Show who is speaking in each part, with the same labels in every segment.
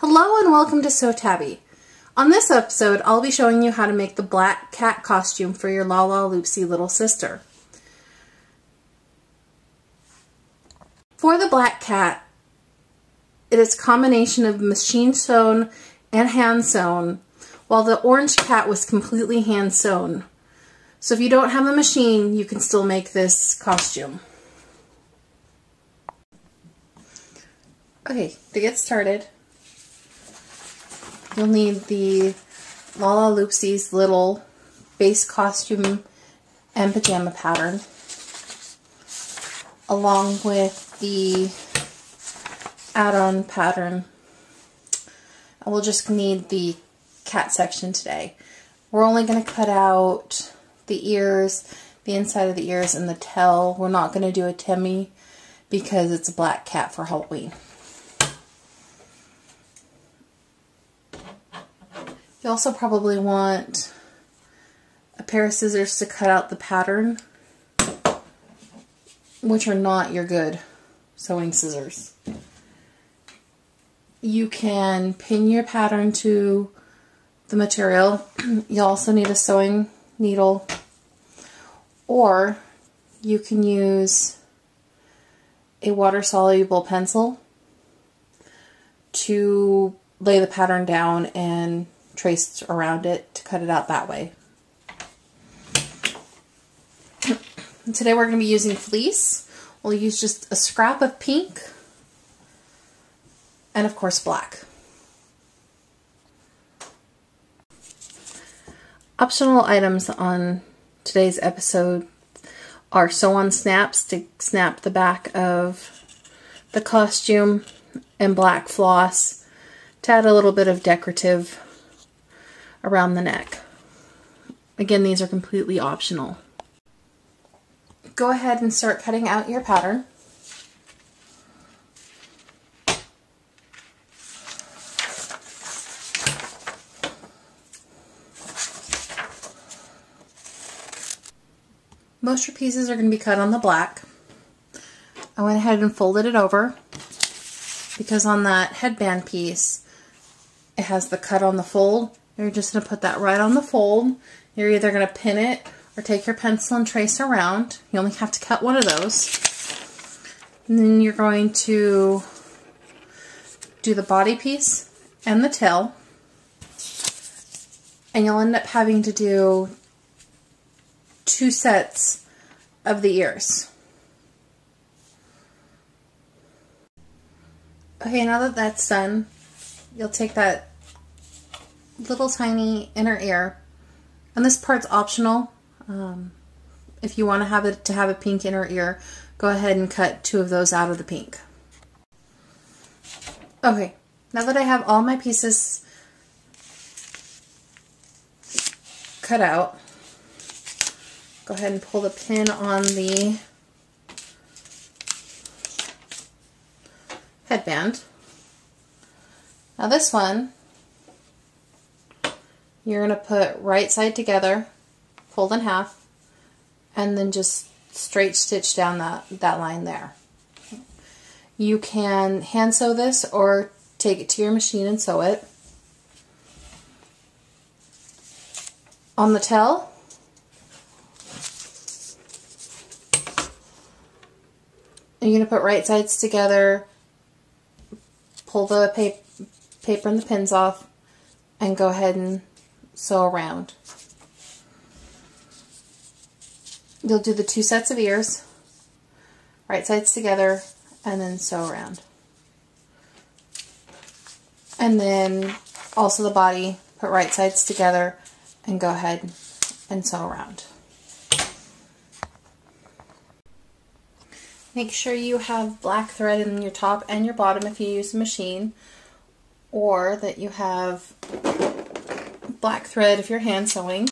Speaker 1: Hello and welcome to Sew Tabby. On this episode, I'll be showing you how to make the black cat costume for your Lalaloopsy little sister. For the black cat, it is a combination of machine sewn and hand sewn, while the orange cat was completely hand sewn. So if you don't have a machine, you can still make this costume. Okay, to get started, you'll need the Lalaloopsy's little base costume and pajama pattern, along with the add-on pattern. And we'll just need the cat section today. We're only going to cut out the ears, the inside of the ears, and the tail. We're not going to do a Timmy because it's a black cat for Halloween. You also probably want a pair of scissors to cut out the pattern, which are not your good sewing scissors. You can pin your pattern to the material. You also need a sewing needle, or you can use a water-soluble pencil to lay the pattern down and trace around it to cut it out that way. Today we're going to be using fleece. We'll use just a scrap of pink and of course black. Optional items on today's episode are sew-on snaps to snap the back of the costume, and black floss to add a little bit of decorative around the neck. Again, these are completely optional. Go ahead and start cutting out your pattern. Most of your pieces are going to be cut on the black. I went ahead and folded it over because on that headband piece it has the cut on the fold. You're just going to put that right on the fold. You're either going to pin it or take your pencil and trace around. You only have to cut one of those. And then you're going to do the body piece and the tail. And you'll end up having to do 2 sets of the ears. Okay, now that that's done, you'll take that little tiny inner ear, and this part's optional. If you want to have a pink inner ear, go ahead and cut 2 of those out of the pink. Okay, now that I have all my pieces cut out, go ahead and pull the pin on the headband. Now this one, you're going to put right side together, fold in half, and then just straight stitch down that line there. You can hand sew this or take it to your machine and sew it. On the tail, you're going to put right sides together, pull the paper and the pins off, and go ahead and sew around. You'll do the 2 sets of ears, right sides together, and then sew around. And then also the body, put right sides together, and go ahead and sew around. Make sure you have black thread in your top and your bottom if you use a machine, or that you have black thread if you're hand sewing.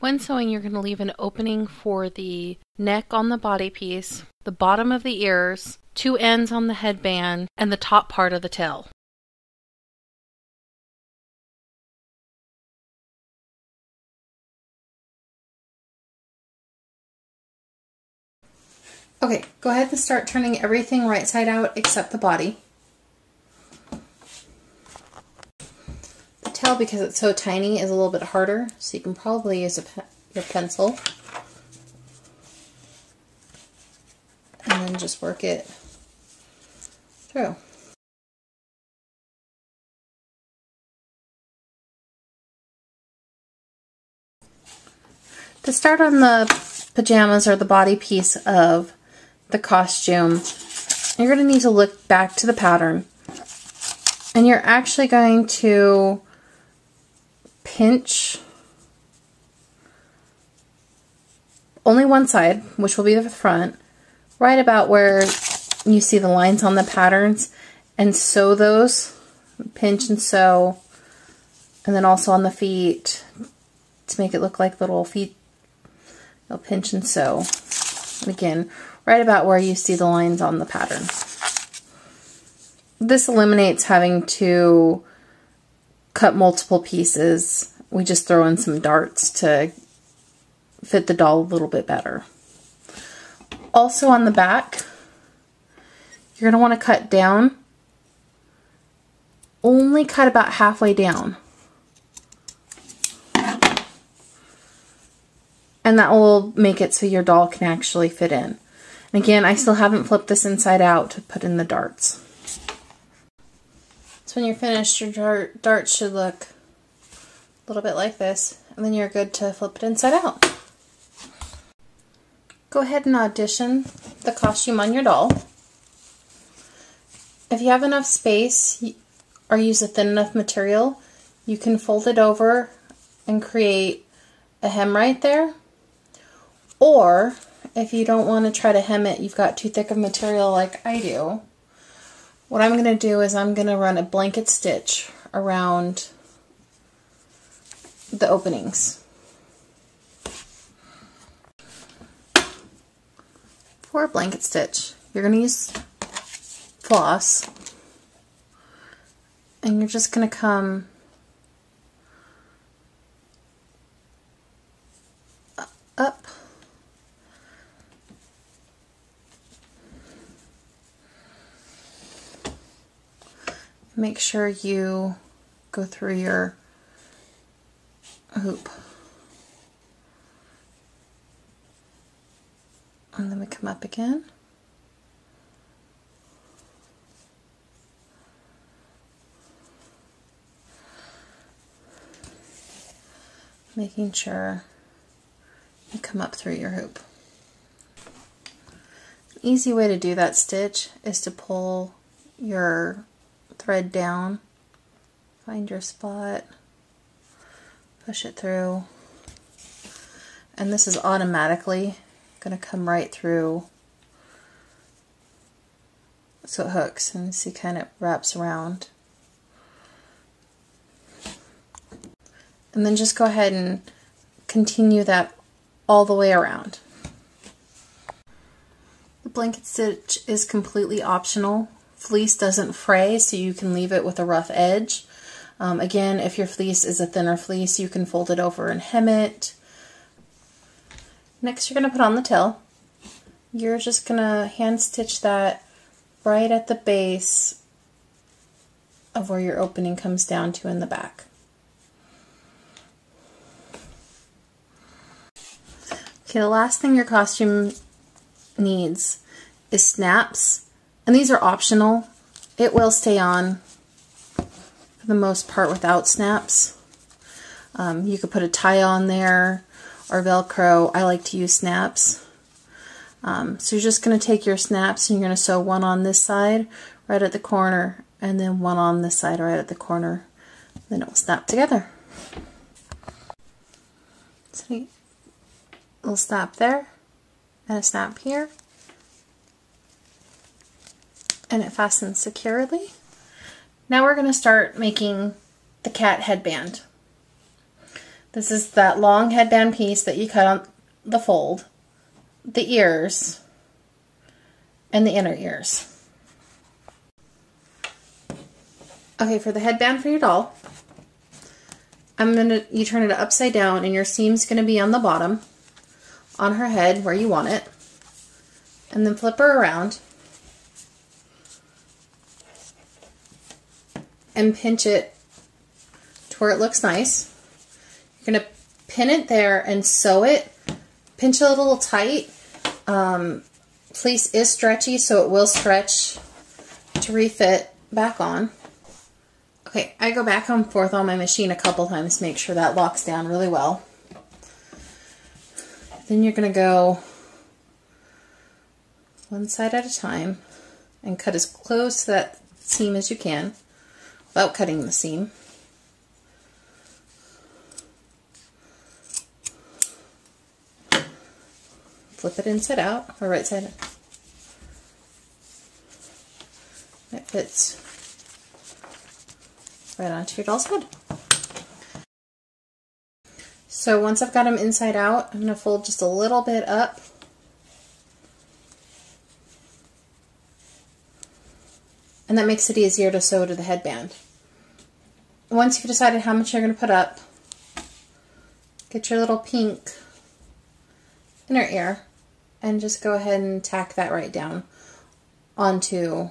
Speaker 1: When sewing, you're going to leave an opening for the neck on the body piece, the bottom of the ears, 2 ends on the headband, and the top part of the tail. Okay, go ahead and start turning everything right side out except the body. tail, because it's so tiny, is a little bit harder, so you can probably use your pencil. And then just work it through. To start on the pajamas, or the body piece of the costume, you're going to need to look back to the pattern. And you're actually going to pinch only one side, which will be the front, right about where you see the lines on the patterns, and sew those, pinch and sew, and then also on the feet to make it look like little feet, you'll pinch and sew. And again, right about where you see the lines on the pattern. This eliminates having to cut multiple pieces. We just throw in some darts to fit the doll a little bit better. Also on the back, you're going to want to cut down. Only cut about halfway down. And that will make it so your doll can actually fit in. And again, I still haven't flipped this inside out to put in the darts. So when you're finished, your darts should look a little bit like this, and then you're good to flip it inside out. Go ahead and audition the costume on your doll. If you have enough space or use a thin enough material, you can fold it over and create a hem right there. Or if you don't want to try to hem it, you've got too thick of material like I do, what I'm going to do is I'm going to run a blanket stitch around the openings. For a blanket stitch, you're going to use floss, and you're just going to come up, make sure you go through your hoop, and then we come up again, making sure you come up through your hoop. An easy way to do that stitch is to pull your thread down, find your spot, push it through, and this is automatically going to come right through so it hooks, and see, kind of wraps around. And then just go ahead and continue that all the way around. The blanket stitch is completely optional. Fleece doesn't fray, so you can leave it with a rough edge. Again, if your fleece is a thinner fleece, you can fold it over and hem it. Next, you're going to put on the tail. You're just going to hand stitch that right at the base of where your opening comes down to in the back. Okay, the last thing your costume needs is snaps. And these are optional. It will stay on for the most part without snaps. You could put a tie on there or Velcro. I like to use snaps. So you're just going to take your snaps and you're going to sew one on this side right at the corner, and then one on this side right at the corner. Then it will snap together. So a little snap there and a snap here. And it fastens securely. Now we're going to start making the cat headband. This is that long headband piece that you cut on the fold, the ears, and the inner ears. Okay, for the headband for your doll, you turn it upside down, and your seam's going to be on the bottom, on her head where you want it, and then flip her around and pinch it to where it looks nice. You're going to pin it there and sew it. Pinch it a little tight. Fleece is stretchy, so it will stretch to refit back on. Okay, I go back and forth on my machine a couple times to make sure that locks down really well. Then you're going to go one side at a time and cut as close to that seam as you can without cutting the seam. Flip it inside out, or right side. It fits right onto your doll's head. So once I've got them inside out, I'm going to fold just a little bit up. And that makes it easier to sew to the headband. Once you've decided how much you're going to put up, get your little pink inner ear and just go ahead and tack that right down onto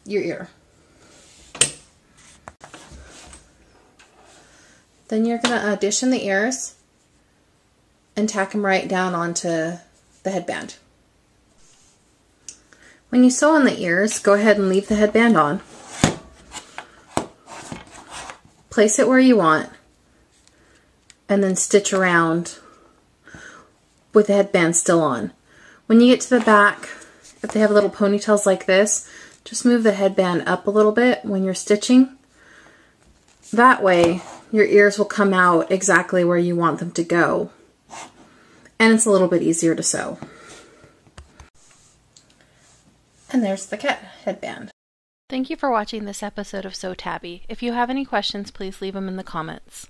Speaker 1: your ear. Then you're going to addition the ears and tack them right down onto the headband. When you sew on the ears, go ahead and leave the headband on. Place it where you want and then stitch around with the headband still on. When you get to the back, if they have little ponytails like this, just move the headband up a little bit when you're stitching. That way, your ears will come out exactly where you want them to go. And it's a little bit easier to sew. And there's the cat headband.
Speaker 2: Thank you for watching this episode of Sew Tabby. If you have any questions, please leave them in the comments.